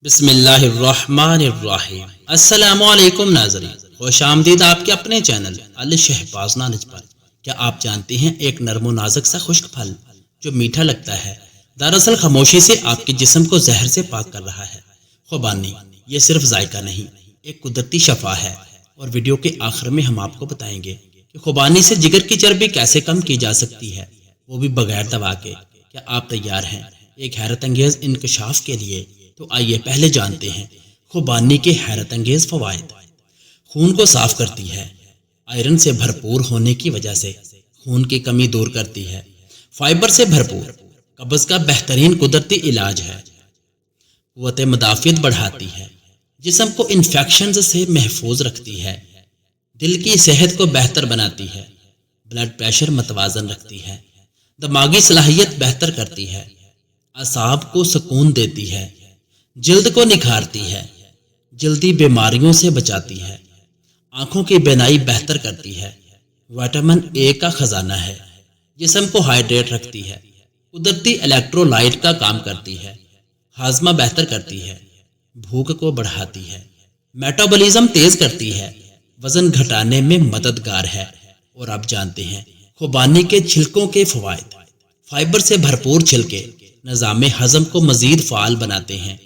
بسم اللہ الرحمن الرحیم۔ السلام علیکم ناظرین، خوش آمدید آپ کے اپنے چینل الشہباز نالج پر۔ کیا آپ جانتے ہیں ایک نرم و نازک سا خشک پھل جو میٹھا لگتا ہے دراصل خاموشی سے آپ کے جسم کو زہر سے پاک کر رہا ہے؟ خوبانی یہ صرف ذائقہ نہیں، ایک قدرتی شفا ہے، اور ویڈیو کے آخر میں ہم آپ کو بتائیں گے کہ خوبانی سے جگر کی چربی کیسے کم کی جا سکتی ہے، وہ بھی بغیر دوا کے۔ کیا آپ تیار ہیں ایک حیرت انگیز انکشاف کے لیے؟ تو آئیے پہلے جانتے ہیں خوبانی کے حیرت انگیز فوائد۔ خون کو صاف کرتی ہے، آئرن سے بھرپور ہونے کی وجہ سے خون کی کمی دور کرتی ہے۔ فائبر سے بھرپور، قبض کا بہترین قدرتی علاج ہے۔ قوت مدافعت بڑھاتی ہے، جسم کو انفیکشنز سے محفوظ رکھتی ہے۔ دل کی صحت کو بہتر بناتی ہے، بلڈ پریشر متوازن رکھتی ہے۔ دماغی صلاحیت بہتر کرتی ہے، اعصاب کو سکون دیتی ہے۔ جلد کو نکھارتی ہے، جلدی بیماریوں سے بچاتی ہے۔ آنکھوں کی بینائی بہتر کرتی ہے۔ وٹامن اے کا خزانہ ہے، جسم کو ہائیڈریٹ رکھتی ہے۔ قدرتی الیکٹرولائٹ کا کام کرتی ہے، ہاضمہ بہتر کرتی ہے، بھوک کو بڑھاتی ہے۔ میٹابولزم تیز کرتی ہے، وزن گھٹانے میں مددگار ہے۔ اور آپ جانتے ہیں خوبانی کے چھلکوں کے فوائد۔ فائبر سے بھرپور چھلکے نظام ہضم کو مزید فعال بناتے ہیں۔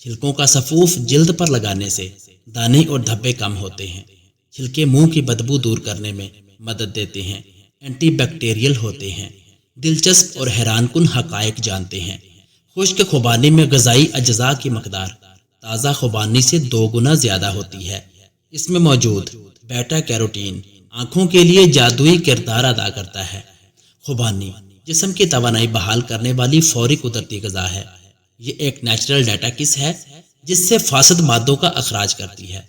چھلکوں کا سفوف جلد پر لگانے سے دانے اور دھبے کم ہوتے ہیں۔ چھلکے منہ کی بدبو دور کرنے میں مدد دیتے ہیں، اینٹی بیکٹیریل ہوتے ہیں۔ دلچسپ اور حیران کن حقائق جانتے ہیں۔ خشک خوبانی میں غذائی اجزاء کی مقدار تازہ خوبانی سے 2 گنا زیادہ ہوتی ہے۔ اس میں موجود بیٹا کیروٹین آنکھوں کے لیے جادوئی کردار ادا کرتا ہے۔ خوبانی جسم کی توانائی بحال کرنے والی فوری قدرتی غذا ہے۔ یہ ایک نیچرل ڈیٹا کس ہے جس سے فاسد مادوں کا اخراج کرتی ہے۔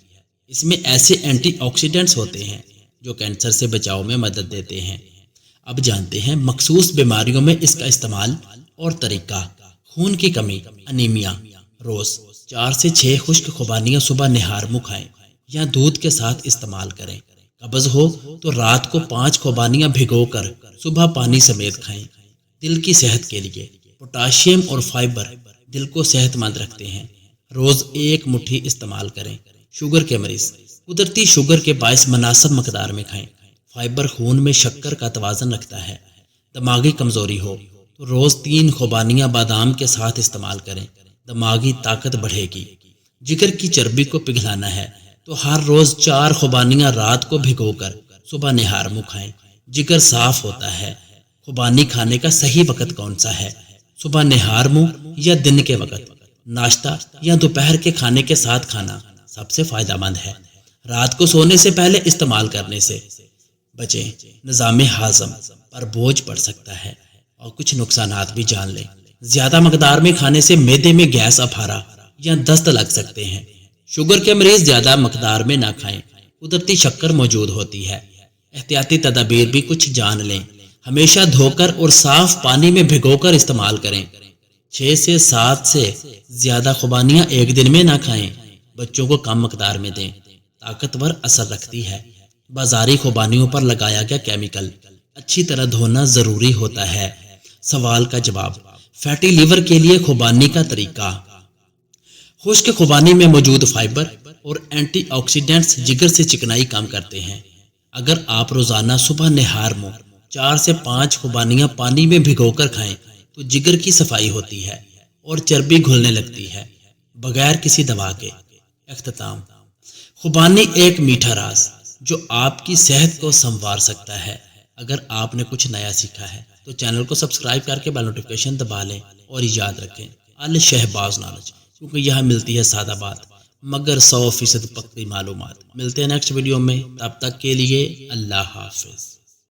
اس میں ایسے اینٹی آکسیڈنٹس ہوتے ہیں جو کینسر سے بچاؤ میں مدد دیتے ہیں۔ اب جانتے ہیں مخصوص بیماریوں میں اس کا استعمال اور طریقہ۔ خون کی کمی، انیمیا۔ روز 4 سے 6 خشک خوبانیاں صبح نہار منہ کھائیں یا دودھ کے ساتھ استعمال کریں۔ قبض ہو تو رات کو 5 خوبانیاں بھگو کر صبح پانی سمیت کھائیں۔ دل کی صحت کے لیے پوٹاشیم اور فائبر دل کو صحت مند رکھتے ہیں۔ روز 1 مٹھی استعمال کریں۔ شوگر کے مریض قدرتی شوگر کے باعث مناسب مقدار میں کھائیں۔ فائبر خون میں شکر کا توازن رکھتا ہے۔ دماغی کمزوری ہو تو روز 3 خوبانیاں بادام کے ساتھ استعمال کریں، دماغی طاقت بڑھے گی۔ جگر کی چربی کو پگھلانا ہے تو ہر روز 4 خوبانیاں رات کو بھگو کر صبح نہار منہ کھائیں۔ جگر صاف ہوتا ہے۔ خوبانی کھانے کا صحیح وقت کون سا ہے؟ صبح نہار منہ یا دن کے وقت؟ ناشتہ یا دوپہر کے کھانے کے ساتھ کھانا سب سے فائدہ مند ہے۔ رات کو سونے سے پہلے استعمال کرنے سے بچیں، نظام ہاضم پر بوجھ پڑ سکتا ہے۔ اور کچھ نقصانات بھی جان لیں۔ زیادہ مقدار میں کھانے سے معدے میں گیس افارا یا دست لگ سکتے ہیں۔ شوگر کے مریض زیادہ مقدار میں نہ کھائیں، قدرتی شکر موجود ہوتی ہے۔ احتیاطی تدابیر بھی کچھ جان لیں۔ ہمیشہ دھو کر اور صاف پانی میں بھگو کر استعمال کریں۔ 6 سے 7 سے زیادہ خوبانیاں ایک دن میں نہ کھائیں۔ بچوں کو کم مقدار میں دیں، طاقتور اثر رکھتی ہے۔ بازاری خوبانیوں پر لگایا گیا کیمیکل اچھی طرح دھونا ضروری ہوتا ہے۔ سوال کا جواب۔ فیٹی لیور کے لیے خوبانی کا طریقہ۔ خشک خوبانی میں موجود فائبر اور اینٹی آکسیڈنٹس جگر سے چکنائی کم کرتے ہیں۔ اگر آپ روزانہ صبح نہار منہ 4 سے 5 خوبانیاں پانی میں بھگو کر کھائیں تو جگر کی صفائی ہوتی ہے اور چربی گھلنے لگتی ہے بغیر کسی دوا کے۔ اختتام۔ خوبانی ایک میٹھا راز جو آپ کی صحت کو سنوار سکتا ہے۔ اگر آپ نے کچھ نیا سیکھا ہے تو چینل کو سبسکرائب کر کے بیل نوٹیفیکیشن دبا لیں، اور یاد رکھیں الشہباز نالج، کیونکہ یہاں ملتی ہے سادہ بات مگر 100% پکی معلومات۔ ملتے ہیں نیکسٹ ویڈیو میں، تب تک کے لیے اللہ حافظ۔